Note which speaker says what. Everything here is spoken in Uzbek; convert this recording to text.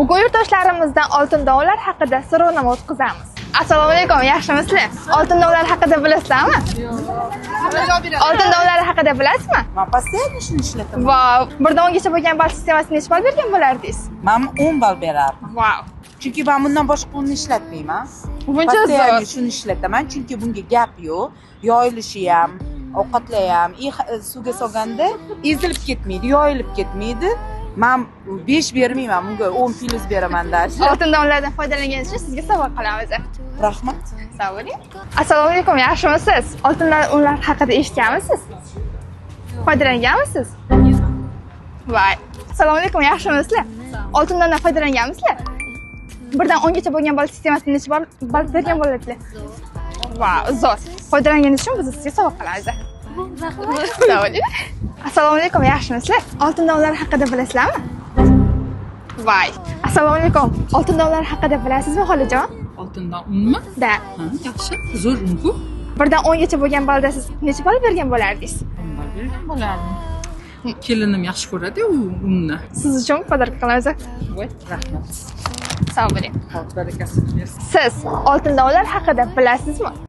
Speaker 1: Bugun yurtdoshlarimizdan oltin donlar haqida so'rovnoma o'tkazamiz. Assalomu alaykum, yaxshimisizlar? Oltin donlar haqida bilasizmi? Oltin donlari haqida bilasizmi?
Speaker 2: Men постоянно shuni ishlataman.
Speaker 1: Vau, 1 dan 10 gacha bo'lgan ball sistemasini necha ball bergan bo'lardingiz?
Speaker 2: Men 10 ball berardim.
Speaker 1: Vau.
Speaker 2: Chunki men bundan boshqa uni ishlatmayman.
Speaker 1: Buncha
Speaker 2: Postoyanno
Speaker 1: zo'r.
Speaker 2: shuni ishlataman, chunki bunga gap yo'q. Yoyilishi ham, ovqatlar ham, suvga solganda ezilib ketmaydi, yoyilib ketmaydi. Men 5 bermayman, bunga 10 plus beraman dashi.
Speaker 1: Oltin donlardan foydalanganingiz uchun sizga sovg'a qilamiz.
Speaker 2: Rahmat.
Speaker 1: Sog' bo'ling. Assalomu alaykum, yaxshimisiz? Oltin donlar haqida eshitganmisiz? Foydalanganmisiz? Voy. Assalomu alaykum, yaxshimisizlar? Oltin donlardan foydalanganmisizlar? 1 dan 10 gacha bo'lgan ball sistemasini necha ball bergan bo'ladinglar? Vau, zo'r. Foydalanganingiz uchun biz sizga sovg'a qilamiz. Sog' bo'ling. Assalomu alaykum, yaxshimisizlar? Oltin donlar haqida bilasizlarmi? Voy. Assalomu alaykum. Oltin donlar haqida bilasizmi, xolajon?
Speaker 3: Oltindan unmi?
Speaker 1: Da.
Speaker 3: Ha, yaxshi. Zo'r unku.
Speaker 1: 1 dan 10 gacha bo'lgan ballda siz necha ball bergan bo'lardingiz?
Speaker 3: Undan bergan bo'lardim. Kelinim yaxshi ko'radi u unni.
Speaker 1: Siz uchun podarka qilamiz.
Speaker 3: Voy, rahmat.
Speaker 1: Sog' bo'ling.
Speaker 3: Xalq barakasi bersin.
Speaker 1: Siz oltin donlar haqida bilasizmi?